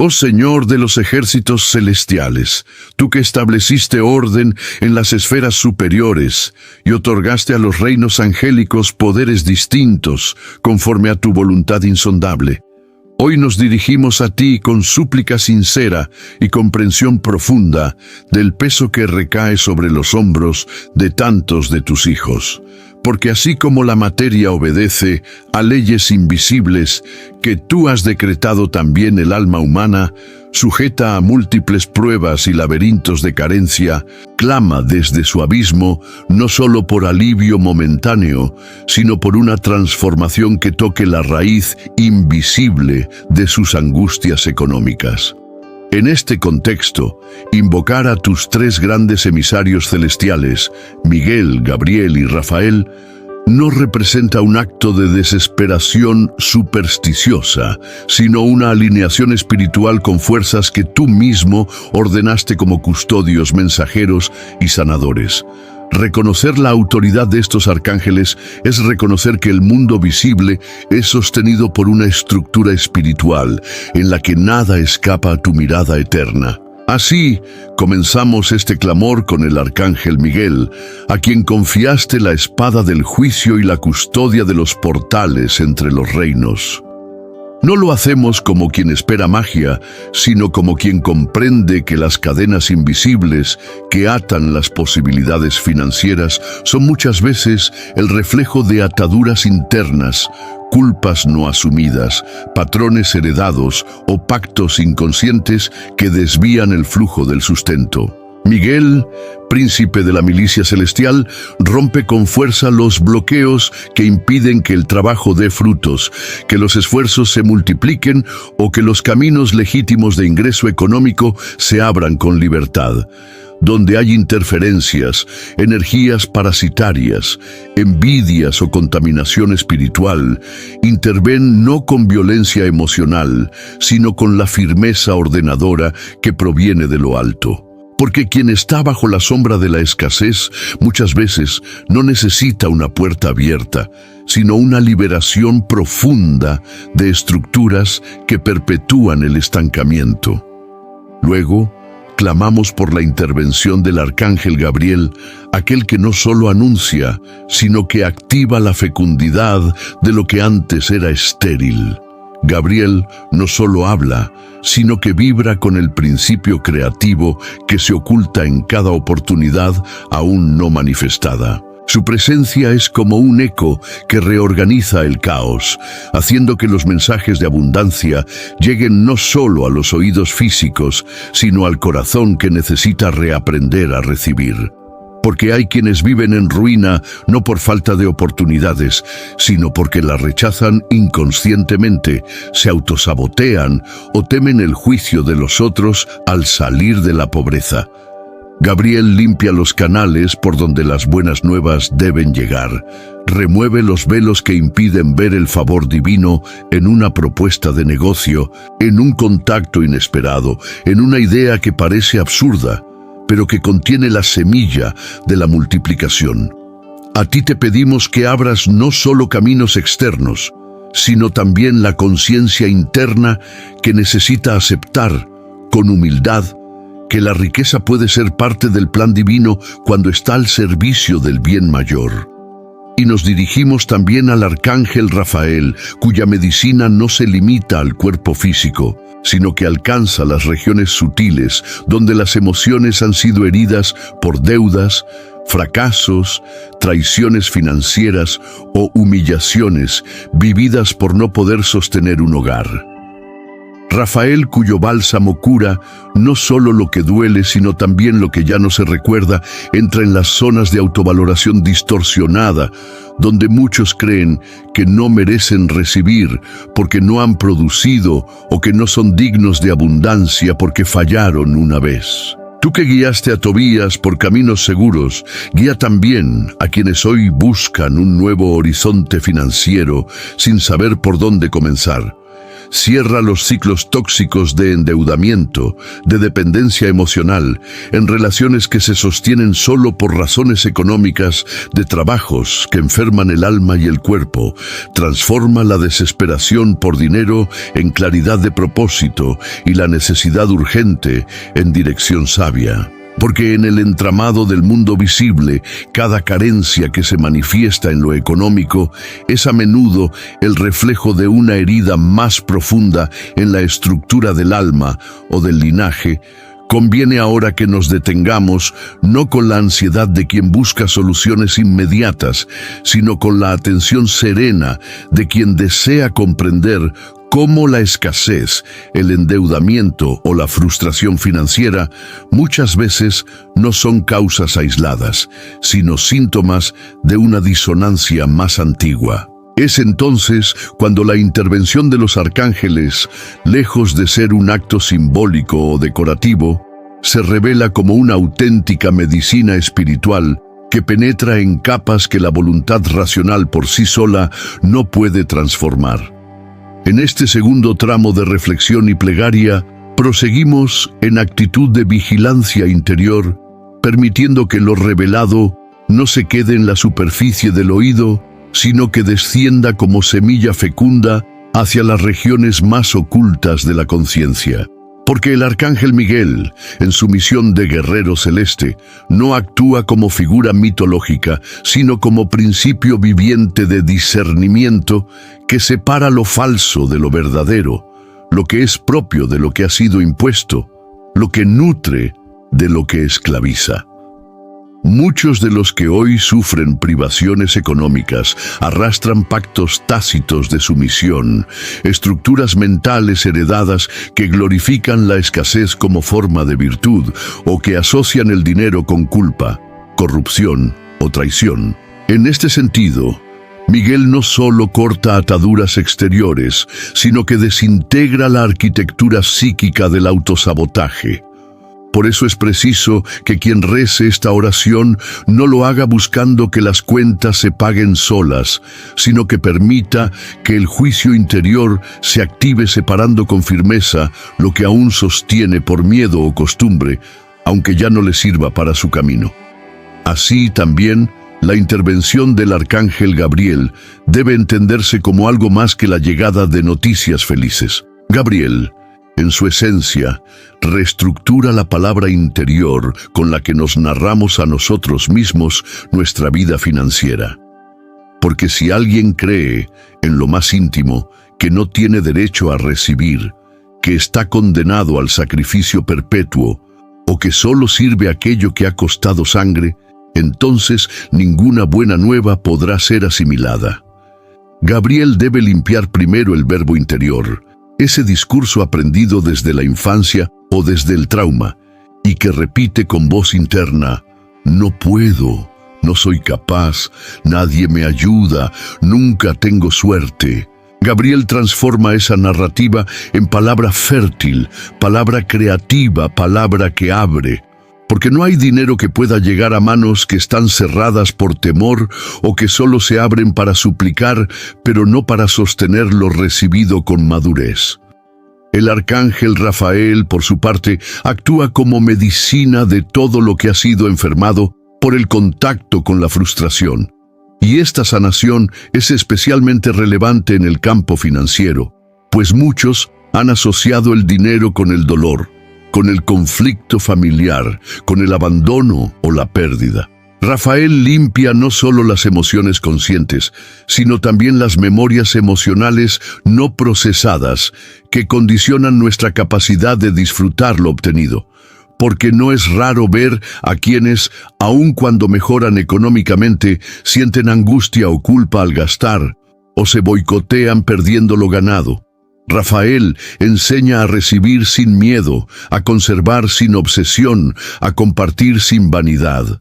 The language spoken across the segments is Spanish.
Oh Señor de los ejércitos celestiales, tú que estableciste orden en las esferas superiores y otorgaste a los reinos angélicos poderes distintos conforme a tu voluntad insondable. Hoy nos dirigimos a ti con súplica sincera y comprensión profunda del peso que recae sobre los hombros de tantos de tus hijos. Porque así como la materia obedece a leyes invisibles que tú has decretado, también el alma humana, sujeta a múltiples pruebas y laberintos de carencia, clama desde su abismo no solo por alivio momentáneo, sino por una transformación que toque la raíz invisible de sus angustias económicas. En este contexto, invocar a tus tres grandes emisarios celestiales, Miguel, Gabriel y Rafael, no representa un acto de desesperación supersticiosa, sino una alineación espiritual con fuerzas que tú mismo ordenaste como custodios, mensajeros y sanadores. Reconocer la autoridad de estos arcángeles es reconocer que el mundo visible es sostenido por una estructura espiritual en la que nada escapa a tu mirada eterna. Así, comenzamos este clamor con el arcángel Miguel, a quien confiaste la espada del juicio y la custodia de los portales entre los reinos. No lo hacemos como quien espera magia, sino como quien comprende que las cadenas invisibles que atan las posibilidades financieras son muchas veces el reflejo de ataduras internas, culpas no asumidas, patrones heredados o pactos inconscientes que desvían el flujo del sustento. Miguel, príncipe de la milicia celestial, rompe con fuerza los bloqueos que impiden que el trabajo dé frutos, que los esfuerzos se multipliquen o que los caminos legítimos de ingreso económico se abran con libertad. Donde hay interferencias, energías parasitarias, envidias o contaminación espiritual, interven no con violencia emocional, sino con la firmeza ordenadora que proviene de lo alto. Porque quien está bajo la sombra de la escasez muchas veces no necesita una puerta abierta, sino una liberación profunda de estructuras que perpetúan el estancamiento. Luego, clamamos por la intervención del arcángel Gabriel, aquel que no solo anuncia, sino que activa la fecundidad de lo que antes era estéril. Gabriel no solo habla, sino que vibra con el principio creativo que se oculta en cada oportunidad aún no manifestada. Su presencia es como un eco que reorganiza el caos, haciendo que los mensajes de abundancia lleguen no solo a los oídos físicos, sino al corazón que necesita reaprender a recibir. Porque hay quienes viven en ruina no por falta de oportunidades, sino porque las rechazan inconscientemente, se autosabotean o temen el juicio de los otros al salir de la pobreza. Gabriel limpia los canales por donde las buenas nuevas deben llegar. Remueve los velos que impiden ver el favor divino en una propuesta de negocio, en un contacto inesperado, en una idea que parece absurda, pero que contiene la semilla de la multiplicación. A ti te pedimos que abras no solo caminos externos, sino también la conciencia interna que necesita aceptar, con humildad, que la riqueza puede ser parte del plan divino cuando está al servicio del bien mayor. Y nos dirigimos también al arcángel Rafael, cuya medicina no se limita al cuerpo físico, sino que alcanza las regiones sutiles, donde las emociones han sido heridas por deudas, fracasos, traiciones financieras o humillaciones vividas por no poder sostener un hogar. Rafael, cuyo bálsamo cura no solo lo que duele, sino también lo que ya no se recuerda, entra en las zonas de autovaloración distorsionada, donde muchos creen que no merecen recibir porque no han producido o que no son dignos de abundancia porque fallaron una vez. Tú que guiaste a Tobías por caminos seguros, guía también a quienes hoy buscan un nuevo horizonte financiero sin saber por dónde comenzar. cierra los ciclos tóxicos de endeudamiento, de dependencia emocional, en relaciones que se sostienen solo por razones económicas, de trabajos que enferman el alma y el cuerpo. Transforma la desesperación por dinero en claridad de propósito y la necesidad urgente en dirección sabia. Porque en el entramado del mundo visible, cada carencia que se manifiesta en lo económico es a menudo el reflejo de una herida más profunda en la estructura del alma o del linaje. Conviene ahora que nos detengamos no con la ansiedad de quien busca soluciones inmediatas, sino con la atención serena de quien desea comprender cómo la escasez, el endeudamiento o la frustración financiera muchas veces no son causas aisladas, sino síntomas de una disonancia más antigua. Es entonces cuando la intervención de los arcángeles, lejos de ser un acto simbólico o decorativo, se revela como una auténtica medicina espiritual que penetra en capas que la voluntad racional por sí sola no puede transformar. En este segundo tramo de reflexión y plegaria, proseguimos en actitud de vigilancia interior, permitiendo que lo revelado no se quede en la superficie del oído, sino que descienda como semilla fecunda hacia las regiones más ocultas de la conciencia. Porque el arcángel Miguel, en su misión de guerrero celeste, no actúa como figura mitológica, sino como principio viviente de discernimiento que separa lo falso de lo verdadero, lo que es propio de lo que ha sido impuesto, lo que nutre de lo que esclaviza. Muchos de los que hoy sufren privaciones económicas arrastran pactos tácitos de sumisión, estructuras mentales heredadas que glorifican la escasez como forma de virtud o que asocian el dinero con culpa, corrupción o traición. En este sentido, Miguel no solo corta ataduras exteriores, sino que desintegra la arquitectura psíquica del autosabotaje. Por eso es preciso que quien rece esta oración no lo haga buscando que las cuentas se paguen solas, sino que permita que el juicio interior se active separando con firmeza lo que aún sostiene por miedo o costumbre, aunque ya no le sirva para su camino. Así también, la intervención del arcángel Gabriel debe entenderse como algo más que la llegada de noticias felices. Gabriel, en su esencia, reestructura la palabra interior con la que nos narramos a nosotros mismos nuestra vida financiera. Porque si alguien cree, en lo más íntimo, que no tiene derecho a recibir, que está condenado al sacrificio perpetuo, o que solo sirve aquello que ha costado sangre, entonces ninguna buena nueva podrá ser asimilada. Gabriel debe limpiar primero el verbo interior, ese discurso aprendido desde la infancia o desde el trauma, y que repite con voz interna: no puedo, no soy capaz, nadie me ayuda, nunca tengo suerte. Gabriel transforma esa narrativa en palabra fértil, palabra creativa, palabra que abre. Porque no hay dinero que pueda llegar a manos que están cerradas por temor o que solo se abren para suplicar, pero no para sostener lo recibido con madurez. El arcángel Rafael, por su parte, actúa como medicina de todo lo que ha sido enfermado por el contacto con la frustración. Y esta sanación es especialmente relevante en el campo financiero, pues muchos han asociado el dinero con el dolor, con el conflicto familiar, con el abandono o la pérdida. Rafael limpia no solo las emociones conscientes, sino también las memorias emocionales no procesadas que condicionan nuestra capacidad de disfrutar lo obtenido. Porque no es raro ver a quienes, aun cuando mejoran económicamente, sienten angustia o culpa al gastar, o se boicotean perdiendo lo ganado. Rafael enseña a recibir sin miedo, a conservar sin obsesión, a compartir sin vanidad.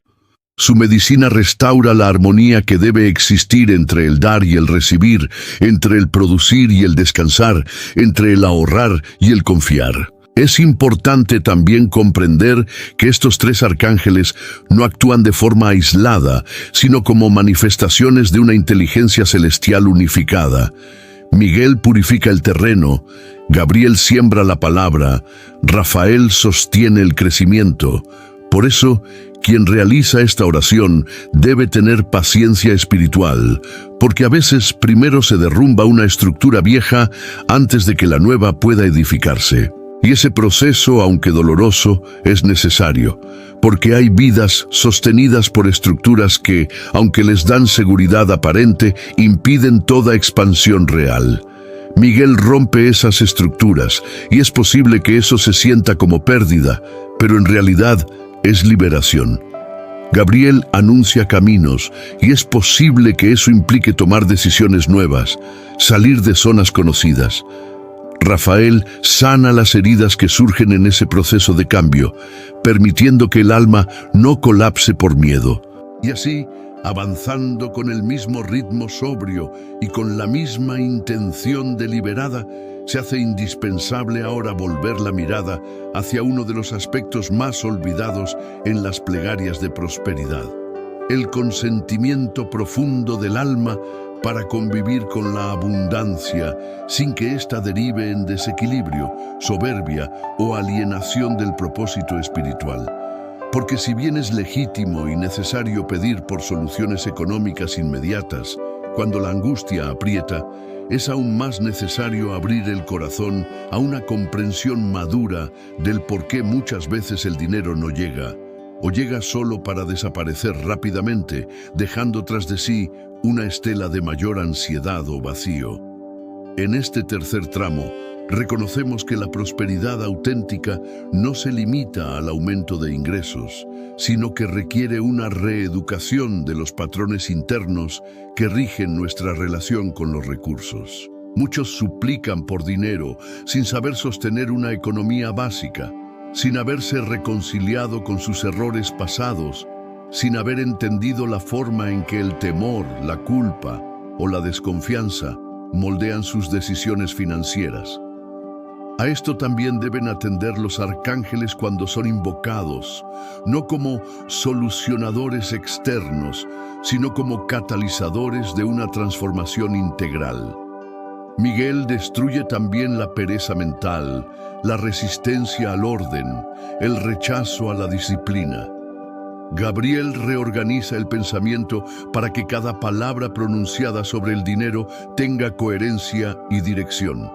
Su medicina restaura la armonía que debe existir entre el dar y el recibir, entre el producir y el descansar, entre el ahorrar y el confiar. Es importante también comprender que estos tres arcángeles no actúan de forma aislada, sino como manifestaciones de una inteligencia celestial unificada. Miguel purifica el terreno, Gabriel siembra la palabra, Rafael sostiene el crecimiento. Por eso, quien realiza esta oración debe tener paciencia espiritual, porque a veces primero se derrumba una estructura vieja antes de que la nueva pueda edificarse. Y ese proceso, aunque doloroso, es necesario, porque hay vidas sostenidas por estructuras que, aunque les dan seguridad aparente, impiden toda expansión real. Miguel rompe esas estructuras, y es posible que eso se sienta como pérdida, pero en realidad es liberación. Gabriel anuncia caminos, y es posible que eso implique tomar decisiones nuevas, salir de zonas conocidas. Rafael sana las heridas que surgen en ese proceso de cambio, permitiendo que el alma no colapse por miedo. Y así, avanzando con el mismo ritmo sobrio y con la misma intención deliberada, se hace indispensable ahora volver la mirada hacia uno de los aspectos más olvidados en las plegarias de prosperidad: el consentimiento profundo del alma para convivir con la abundancia sin que ésta derive en desequilibrio, soberbia o alienación del propósito espiritual. Porque si bien es legítimo y necesario pedir por soluciones económicas inmediatas, cuando la angustia aprieta, es aún más necesario abrir el corazón a una comprensión madura del por qué muchas veces el dinero no llega, o llega solo para desaparecer rápidamente, dejando tras de sí una estela de mayor ansiedad o vacío. En este tercer tramo, reconocemos que la prosperidad auténtica no se limita al aumento de ingresos, sino que requiere una reeducación de los patrones internos que rigen nuestra relación con los recursos. Muchos suplican por dinero sin saber sostener una economía básica, sin haberse reconciliado con sus errores pasados, sin haber entendido la forma en que el temor, la culpa o la desconfianza moldean sus decisiones financieras. A esto también deben atender los arcángeles cuando son invocados, no como solucionadores externos, sino como catalizadores de una transformación integral. Miguel destruye también la pereza mental, la resistencia al orden, el rechazo a la disciplina. Gabriel reorganiza el pensamiento para que cada palabra pronunciada sobre el dinero tenga coherencia y dirección.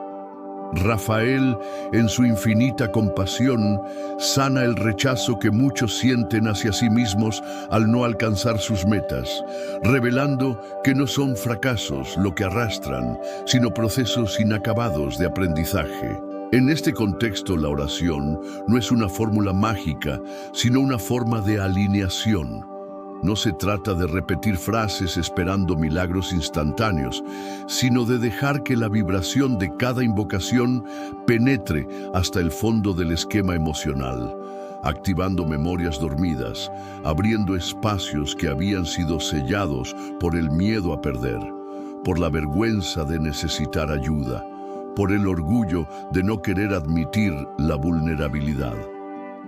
Rafael, en su infinita compasión, sana el rechazo que muchos sienten hacia sí mismos al no alcanzar sus metas, revelando que no son fracasos lo que arrastran, sino procesos inacabados de aprendizaje. En este contexto, la oración no es una fórmula mágica, sino una forma de alineación. No se trata de repetir frases esperando milagros instantáneos, sino de dejar que la vibración de cada invocación penetre hasta el fondo del esquema emocional, activando memorias dormidas, abriendo espacios que habían sido sellados por el miedo a perder, por la vergüenza de necesitar ayuda, por el orgullo de no querer admitir la vulnerabilidad.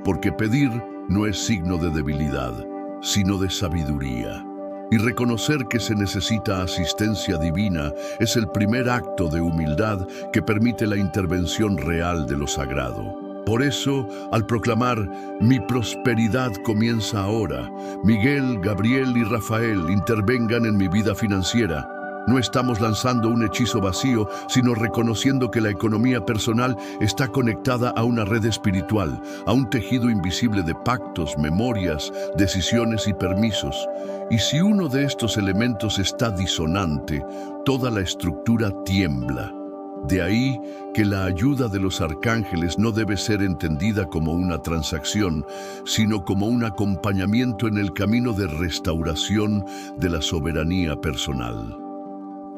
Porque pedir no es signo de debilidad, sino de sabiduría. Y reconocer que se necesita asistencia divina es el primer acto de humildad que permite la intervención real de lo sagrado. Por eso, al proclamar «Mi prosperidad comienza ahora», Miguel, Gabriel y Rafael intervengan en mi vida financiera. No estamos lanzando un hechizo vacío, sino reconociendo que la economía personal está conectada a una red espiritual, a un tejido invisible de pactos, memorias, decisiones y permisos. Y si uno de estos elementos está disonante, toda la estructura tiembla. De ahí que la ayuda de los arcángeles no debe ser entendida como una transacción, sino como un acompañamiento en el camino de restauración de la soberanía personal.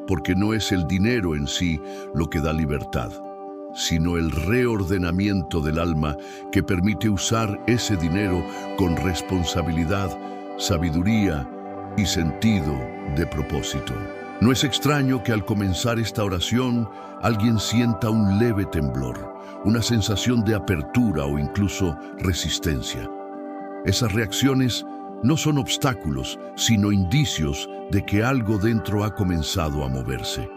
Porque no es el dinero en sí lo que da libertad, sino el reordenamiento del alma que permite usar ese dinero con responsabilidad, sabiduría y sentido de propósito. No es extraño que al comenzar esta oración alguien sienta un leve temblor, una sensación de apertura o incluso resistencia. Esas reacciones no son obstáculos, sino indicios de que algo dentro ha comenzado a moverse.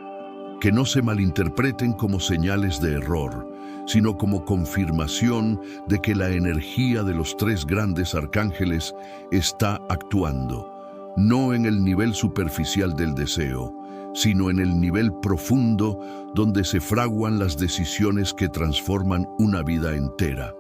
que no se malinterpreten como señales de error, sino como confirmación de que la energía de los tres grandes arcángeles está actuando, no en el nivel superficial del deseo, sino en el nivel profundo donde se fraguan las decisiones que transforman una vida entera.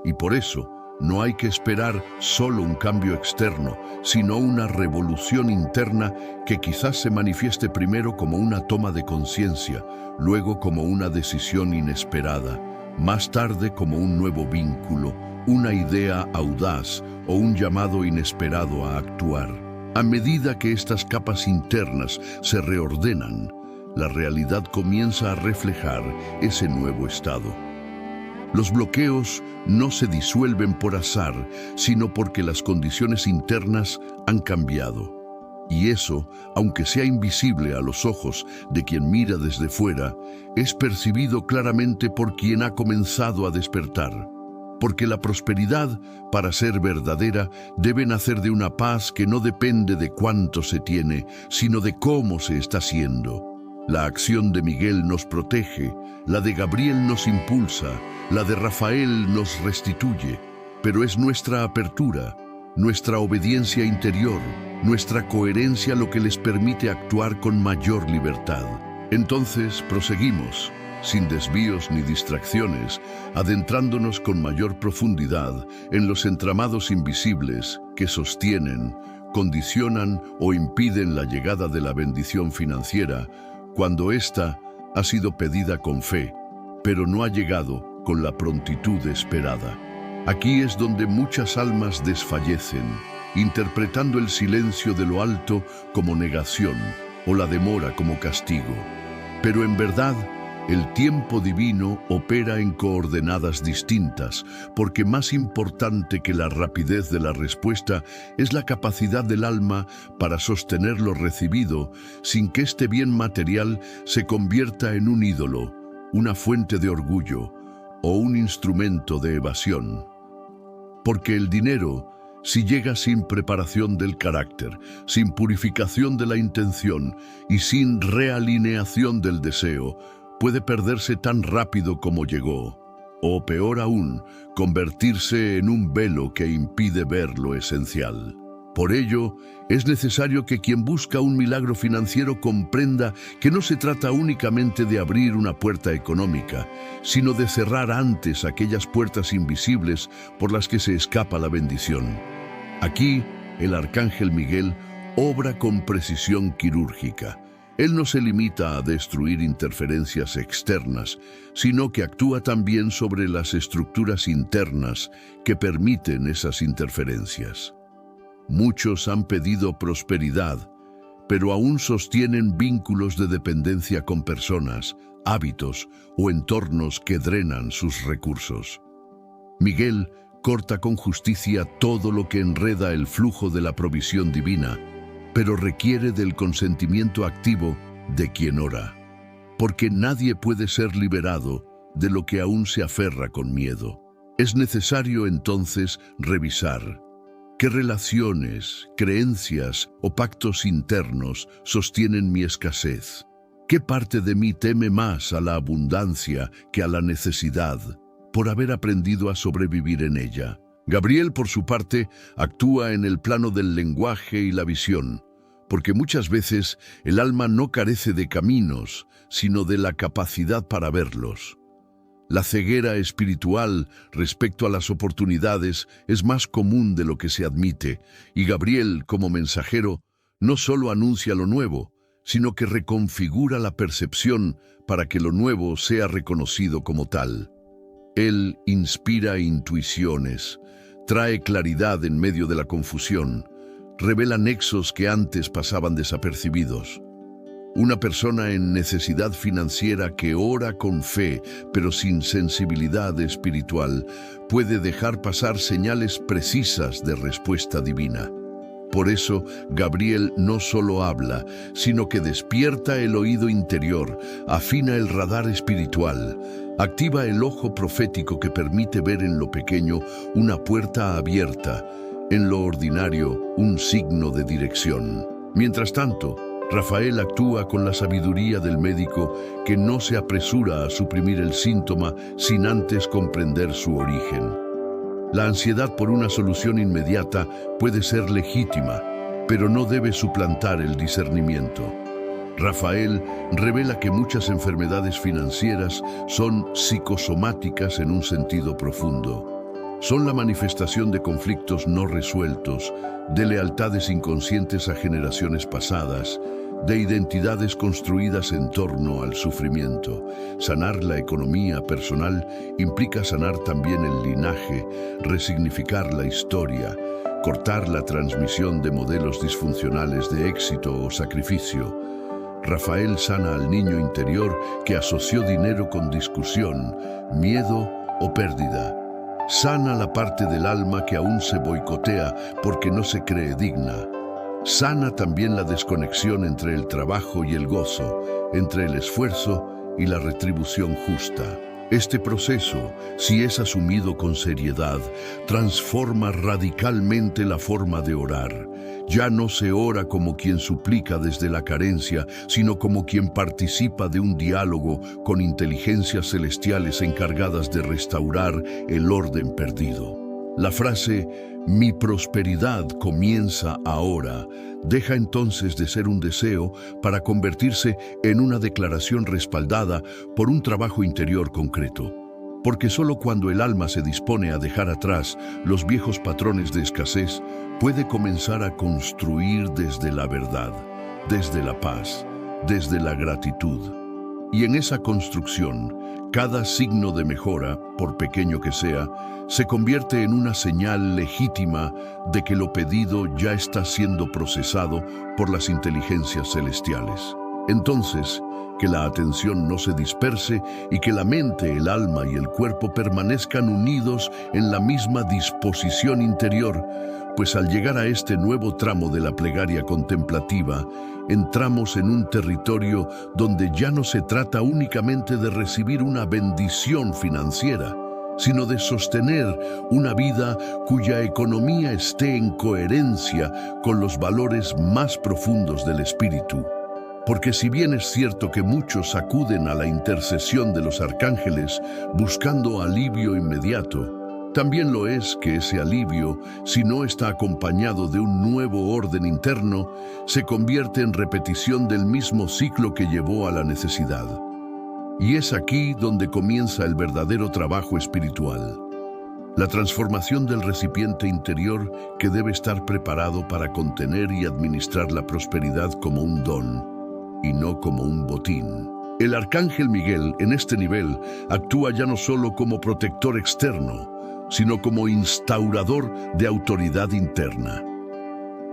Y por eso, no hay que esperar solo un cambio externo, sino una revolución interna que quizás se manifieste primero como una toma de conciencia, luego como una decisión inesperada, más tarde como un nuevo vínculo, una idea audaz o un llamado inesperado a actuar. A medida que estas capas internas se reordenan, la realidad comienza a reflejar ese nuevo estado. Los bloqueos no se disuelven por azar, sino porque las condiciones internas han cambiado. Y eso, aunque sea invisible a los ojos de quien mira desde fuera, es percibido claramente por quien ha comenzado a despertar. Porque la prosperidad, para ser verdadera, debe nacer de una paz que no depende de cuánto se tiene, sino de cómo se está haciendo. La acción de Miguel nos protege, la de Gabriel nos impulsa, la de Rafael nos restituye, pero es nuestra apertura, nuestra obediencia interior, nuestra coherencia lo que les permite actuar con mayor libertad. Entonces proseguimos, sin desvíos ni distracciones, adentrándonos con mayor profundidad en los entramados invisibles que sostienen, condicionan o impiden la llegada de la bendición financiera, cuando ésta ha sido pedida con fe, pero no ha llegado con la prontitud esperada. Aquí es donde muchas almas desfallecen, interpretando el silencio de lo alto como negación o la demora como castigo. Pero en verdad, el tiempo divino opera en coordenadas distintas, porque más importante que la rapidez de la respuesta es la capacidad del alma para sostener lo recibido sin que este bien material se convierta en un ídolo, una fuente de orgullo o un instrumento de evasión. Porque el dinero, si llega sin preparación del carácter, sin purificación de la intención y sin realineación del deseo, puede perderse tan rápido como llegó, o peor aún, convertirse en un velo que impide ver lo esencial. Por ello, es necesario que quien busca un milagro financiero comprenda que no se trata únicamente de abrir una puerta económica, sino de cerrar antes aquellas puertas invisibles por las que se escapa la bendición. Aquí, el arcángel Miguel obra con precisión quirúrgica. Él no se limita a destruir interferencias externas, sino que actúa también sobre las estructuras internas que permiten esas interferencias. Muchos han pedido prosperidad, pero aún sostienen vínculos de dependencia con personas, hábitos o entornos que drenan sus recursos. Miguel corta con justicia todo lo que enreda el flujo de la provisión divina, pero requiere del consentimiento activo de quien ora, porque nadie puede ser liberado de lo que aún se aferra con miedo. Es necesario entonces revisar qué relaciones, creencias o pactos internos sostienen mi escasez. ¿Qué parte de mí teme más a la abundancia que a la necesidad, por haber aprendido a sobrevivir en ella? Gabriel, por su parte, actúa en el plano del lenguaje y la visión, porque muchas veces el alma no carece de caminos, sino de la capacidad para verlos. La ceguera espiritual respecto a las oportunidades es más común de lo que se admite, y Gabriel, como mensajero, no solo anuncia lo nuevo, sino que reconfigura la percepción para que lo nuevo sea reconocido como tal. Él inspira intuiciones, trae claridad en medio de la confusión, revela nexos que antes pasaban desapercibidos. Una persona en necesidad financiera que ora con fe, pero sin sensibilidad espiritual, puede dejar pasar señales precisas de respuesta divina. Por eso, Gabriel no solo habla, sino que despierta el oído interior, afina el radar espiritual, activa el ojo profético que permite ver en lo pequeño una puerta abierta, en lo ordinario un signo de dirección. Mientras tanto, Rafael actúa con la sabiduría del médico que no se apresura a suprimir el síntoma sin antes comprender su origen. La ansiedad por una solución inmediata puede ser legítima, pero no debe suplantar el discernimiento. Rafael revela que muchas enfermedades financieras son psicosomáticas en un sentido profundo. Son la manifestación de conflictos no resueltos, de lealtades inconscientes a generaciones pasadas, de identidades construidas en torno al sufrimiento. Sanar la economía personal implica sanar también el linaje, resignificar la historia, cortar la transmisión de modelos disfuncionales de éxito o sacrificio. Rafael sana al niño interior que asoció dinero con discusión, miedo o pérdida. Sana la parte del alma que aún se boicotea porque no se cree digna. Sana también la desconexión entre el trabajo y el gozo, entre el esfuerzo y la retribución justa. Este proceso, si es asumido con seriedad, transforma radicalmente la forma de orar. Ya no se ora como quien suplica desde la carencia, sino como quien participa de un diálogo con inteligencias celestiales encargadas de restaurar el orden perdido. La frase "mi prosperidad comienza ahora" deja entonces de ser un deseo para convertirse en una declaración respaldada por un trabajo interior concreto. Porque solo cuando el alma se dispone a dejar atrás los viejos patrones de escasez, puede comenzar a construir desde la verdad, desde la paz, desde la gratitud. Y en esa construcción, cada signo de mejora, por pequeño que sea, se convierte en una señal legítima de que lo pedido ya está siendo procesado por las inteligencias celestiales. Entonces, que la atención no se disperse y que la mente, el alma y el cuerpo permanezcan unidos en la misma disposición interior, pues al llegar a este nuevo tramo de la plegaria contemplativa, entramos en un territorio donde ya no se trata únicamente de recibir una bendición financiera, sino de sostener una vida cuya economía esté en coherencia con los valores más profundos del espíritu. Porque si bien es cierto que muchos acuden a la intercesión de los arcángeles buscando alivio inmediato, también lo es que ese alivio, si no está acompañado de un nuevo orden interno, se convierte en repetición del mismo ciclo que llevó a la necesidad. Y es aquí donde comienza el verdadero trabajo espiritual. La transformación del recipiente interior que debe estar preparado para contener y administrar la prosperidad como un don, y no como un botín. El arcángel Miguel, en este nivel, actúa ya no solo como protector externo, sino como instaurador de autoridad interna.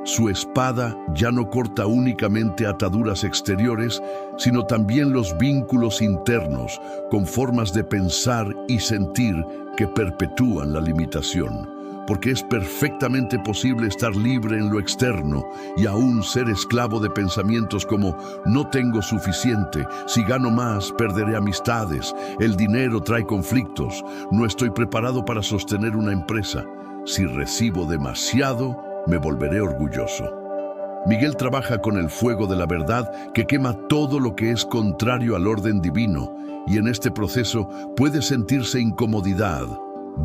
Su espada ya no corta únicamente ataduras exteriores, sino también los vínculos internos, con formas de pensar y sentir que perpetúan la limitación. Porque es perfectamente posible estar libre en lo externo y aún ser esclavo de pensamientos como "no tengo suficiente, si gano más perderé amistades, el dinero trae conflictos, no estoy preparado para sostener una empresa, si recibo demasiado me volveré orgulloso". Miguel trabaja con el fuego de la verdad que quema todo lo que es contrario al orden divino, y en este proceso puede sentirse incomodidad,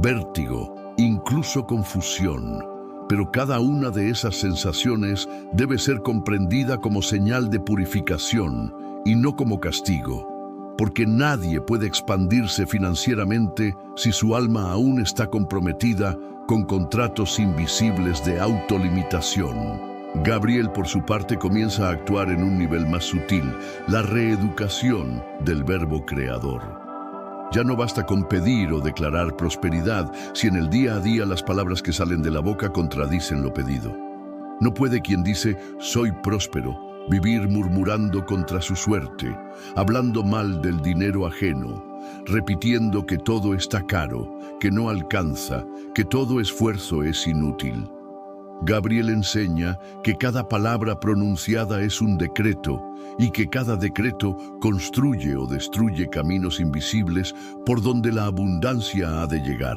vértigo, incluso confusión, pero cada una de esas sensaciones debe ser comprendida como señal de purificación y no como castigo, porque nadie puede expandirse financieramente si su alma aún está comprometida con contratos invisibles de autolimitación. Gabriel, por su parte, comienza a actuar en un nivel más sutil, la reeducación del verbo creador. Ya no basta con pedir o declarar prosperidad si en el día a día las palabras que salen de la boca contradicen lo pedido. No puede quien dice "soy próspero" vivir murmurando contra su suerte, hablando mal del dinero ajeno, repitiendo que todo está caro, que no alcanza, que todo esfuerzo es inútil. Gabriel enseña que cada palabra pronunciada es un decreto y que cada decreto construye o destruye caminos invisibles por donde la abundancia ha de llegar.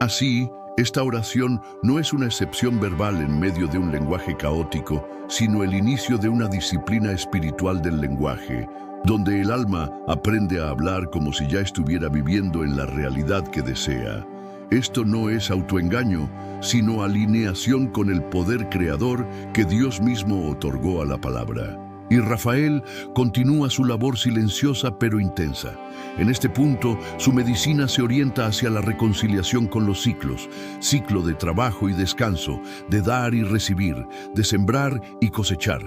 Así, Esta oración no es una excepción verbal en medio de un lenguaje caótico, sino el inicio de una disciplina espiritual del lenguaje, donde el alma aprende a hablar como si ya estuviera viviendo en la realidad que desea. Esto no es autoengaño, sino alineación con el poder creador que Dios mismo otorgó a la palabra. Y Rafael continúa su labor silenciosa pero intensa. En este punto, su medicina se orienta hacia la reconciliación con los ciclos, ciclo de trabajo y descanso, de dar y recibir, de sembrar y cosechar.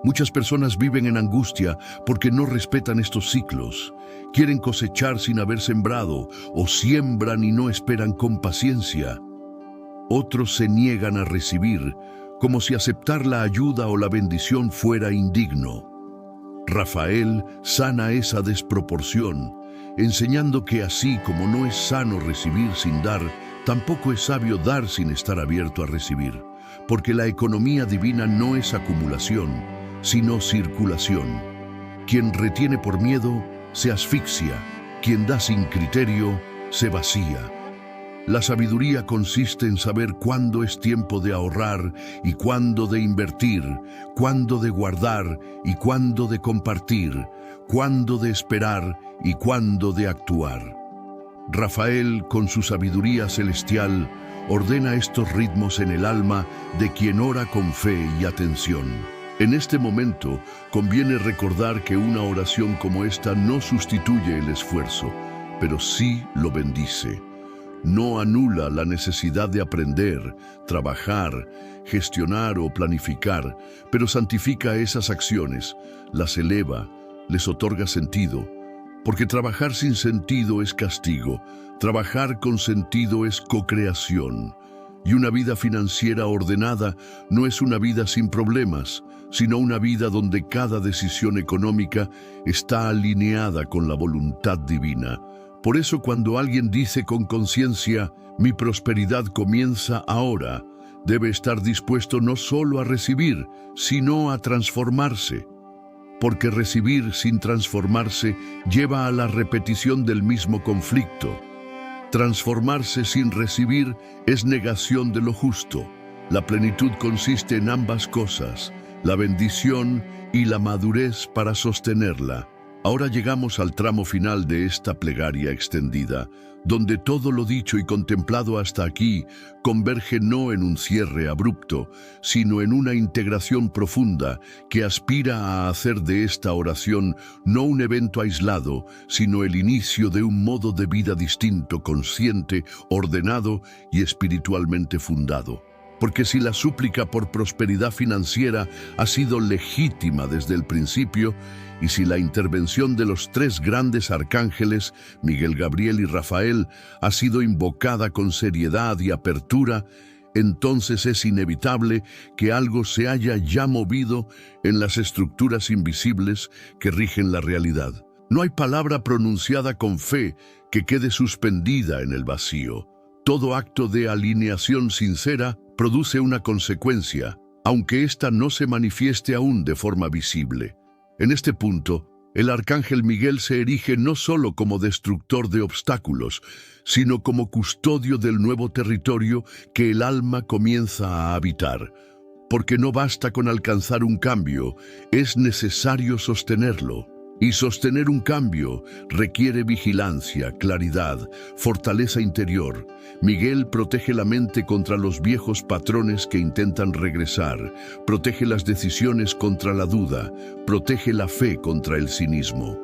Muchas personas viven en angustia porque no respetan estos ciclos. Quieren cosechar sin haber sembrado, o siembran y no esperan con paciencia. Otros se niegan a recibir, como si aceptar la ayuda o la bendición fuera indigno. Rafael sana esa desproporción, enseñando que así como no es sano recibir sin dar, tampoco es sabio dar sin estar abierto a recibir, porque la economía divina no es acumulación, sino circulación. Quien retiene por miedo, se asfixia. Quien da sin criterio, se vacía. La sabiduría consiste en saber cuándo es tiempo de ahorrar y cuándo de invertir, cuándo de guardar y cuándo de compartir, cuándo de esperar y cuándo de actuar. Rafael, con su sabiduría celestial, ordena estos ritmos en el alma de quien ora con fe y atención. En este momento, conviene recordar que una oración como esta no sustituye el esfuerzo, pero sí lo bendice. No anula la necesidad de aprender, trabajar, gestionar o planificar, pero santifica esas acciones, las eleva, les otorga sentido, porque trabajar sin sentido es castigo, trabajar con sentido es co-creación. Y una vida financiera ordenada no es una vida sin problemas, sino una vida donde cada decisión económica está alineada con la voluntad divina. Por eso cuando alguien dice con conciencia, mi prosperidad comienza ahora, debe estar dispuesto no solo a recibir, sino a transformarse. Porque recibir sin transformarse lleva a la repetición del mismo conflicto. Transformarse sin recibir es negación de lo justo. La plenitud consiste en ambas cosas, la bendición y la madurez para sostenerla. Ahora llegamos al tramo final de esta plegaria extendida, donde todo lo dicho y contemplado hasta aquí converge no en un cierre abrupto, sino en una integración profunda que aspira a hacer de esta oración no un evento aislado, sino el inicio de un modo de vida distinto, consciente, ordenado y espiritualmente fundado. Porque si la súplica por prosperidad financiera ha sido legítima desde el principio, y si la intervención de los tres grandes arcángeles, Miguel, Gabriel y Rafael, ha sido invocada con seriedad y apertura, entonces es inevitable que algo se haya ya movido en las estructuras invisibles que rigen la realidad. No hay palabra pronunciada con fe que quede suspendida en el vacío. Todo acto de alineación sincera produce una consecuencia, aunque ésta no se manifieste aún de forma visible. En este punto, el arcángel Miguel se erige no solo como destructor de obstáculos, sino como custodio del nuevo territorio que el alma comienza a habitar. Porque no basta con alcanzar un cambio, es necesario sostenerlo. Y sostener un cambio requiere vigilancia, claridad, fortaleza interior. Miguel protege la mente contra los viejos patrones que intentan regresar, protege las decisiones contra la duda, protege la fe contra el cinismo.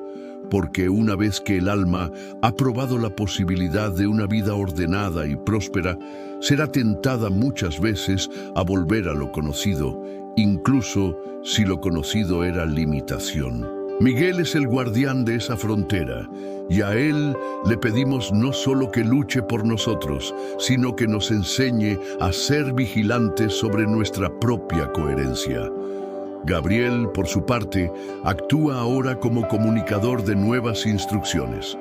Porque una vez que el alma ha probado la posibilidad de una vida ordenada y próspera, será tentada muchas veces a volver a lo conocido, incluso si lo conocido era limitación. Miguel es el guardián de esa frontera, y a él le pedimos no solo que luche por nosotros, sino que nos enseñe a ser vigilantes sobre nuestra propia coherencia. Gabriel, por su parte, actúa ahora como comunicador de nuevas instrucciones,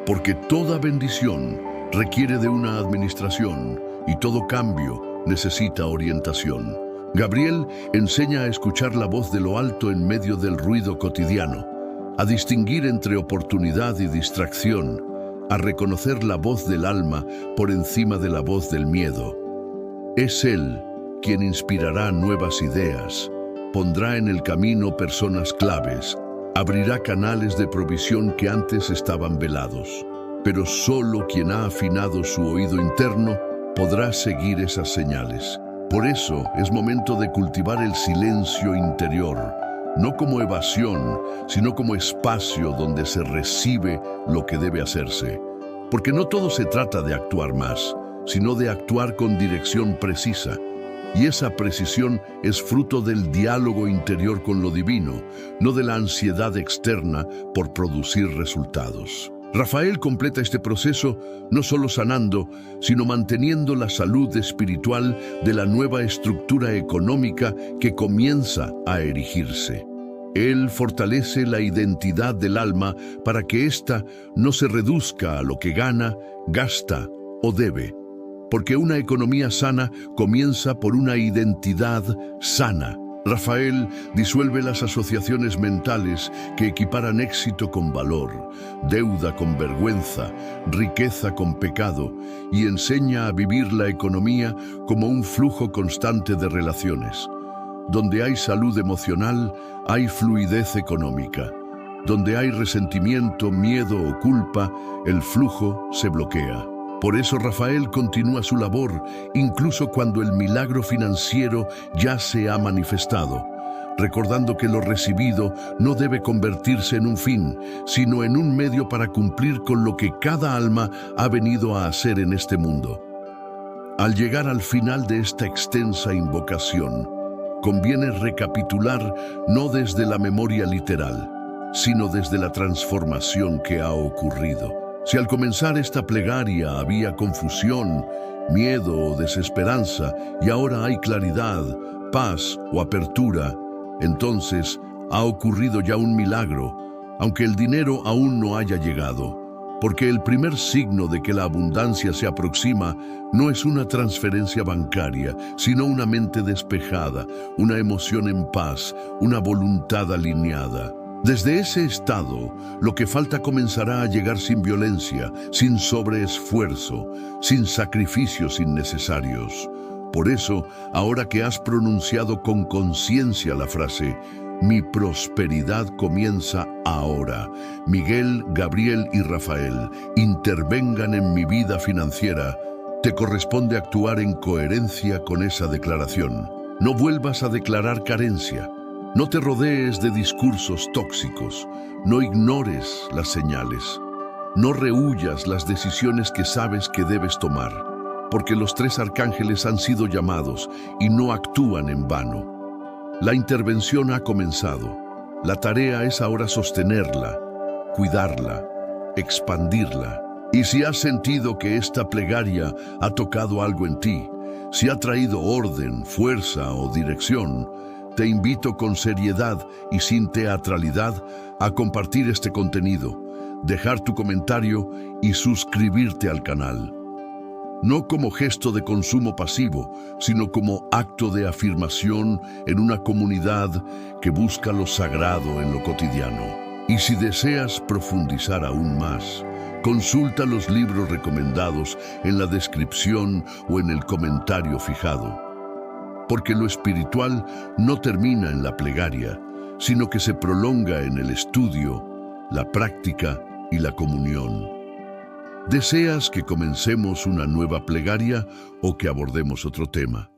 porque toda bendición requiere de una administración y todo cambio necesita orientación. Gabriel enseña a escuchar la voz de lo alto en medio del ruido cotidiano, a distinguir entre oportunidad y distracción, a reconocer la voz del alma por encima de la voz del miedo. Es Él quien inspirará nuevas ideas, pondrá en el camino personas claves, abrirá canales de provisión que antes estaban velados. Pero solo quien ha afinado su oído interno podrá seguir esas señales. Por eso es momento de cultivar el silencio interior, no como evasión, sino como espacio donde se recibe lo que debe hacerse. Porque no todo se trata de actuar más, sino de actuar con dirección precisa. Y esa precisión es fruto del diálogo interior con lo divino, no de la ansiedad externa por producir resultados. Rafael completa este proceso no solo sanando, sino manteniendo la salud espiritual de la nueva estructura económica que comienza a erigirse. Él fortalece la identidad del alma para que ésta no se reduzca a lo que gana, gasta o debe. Porque una economía sana comienza por una identidad sana. Rafael disuelve las asociaciones mentales que equiparan éxito con valor, deuda con vergüenza, riqueza con pecado, y enseña a vivir la economía como un flujo constante de relaciones. Donde hay salud emocional, hay fluidez económica. Donde hay resentimiento, miedo o culpa, el flujo se bloquea. Por eso Rafael continúa su labor, incluso cuando el milagro financiero ya se ha manifestado, recordando que lo recibido no debe convertirse en un fin, sino en un medio para cumplir con lo que cada alma ha venido a hacer en este mundo. Al llegar al final de esta extensa invocación, conviene recapitular no desde la memoria literal, sino desde la transformación que ha ocurrido. Si al comenzar esta plegaria había confusión, miedo o desesperanza, y ahora hay claridad, paz o apertura, entonces ha ocurrido ya un milagro, aunque el dinero aún no haya llegado. Porque el primer signo de que la abundancia se aproxima no es una transferencia bancaria, sino una mente despejada, una emoción en paz, una voluntad alineada. Desde ese estado, lo que falta comenzará a llegar sin violencia, sin sobreesfuerzo, sin sacrificios innecesarios. Por eso, ahora que has pronunciado con conciencia la frase, mi prosperidad comienza ahora, Miguel, Gabriel y Rafael intervengan en mi vida financiera, te corresponde actuar en coherencia con esa declaración. No vuelvas a declarar carencia. No te rodees de discursos tóxicos, no ignores las señales, no rehuyas las decisiones que sabes que debes tomar, porque los 3 arcángeles han sido llamados y no actúan en vano. La intervención ha comenzado, la tarea es ahora sostenerla, cuidarla, expandirla. Y si has sentido que esta plegaria ha tocado algo en ti, si ha traído orden, fuerza o dirección, te invito con seriedad y sin teatralidad a compartir este contenido, dejar tu comentario y suscribirte al canal. No como gesto de consumo pasivo, sino como acto de afirmación en una comunidad que busca lo sagrado en lo cotidiano. Y si deseas profundizar aún más, consulta los libros recomendados en la descripción o en el comentario fijado. Porque lo espiritual no termina en la plegaria, sino que se prolonga en el estudio, la práctica y la comunión. ¿Deseas que comencemos una nueva plegaria o que abordemos otro tema?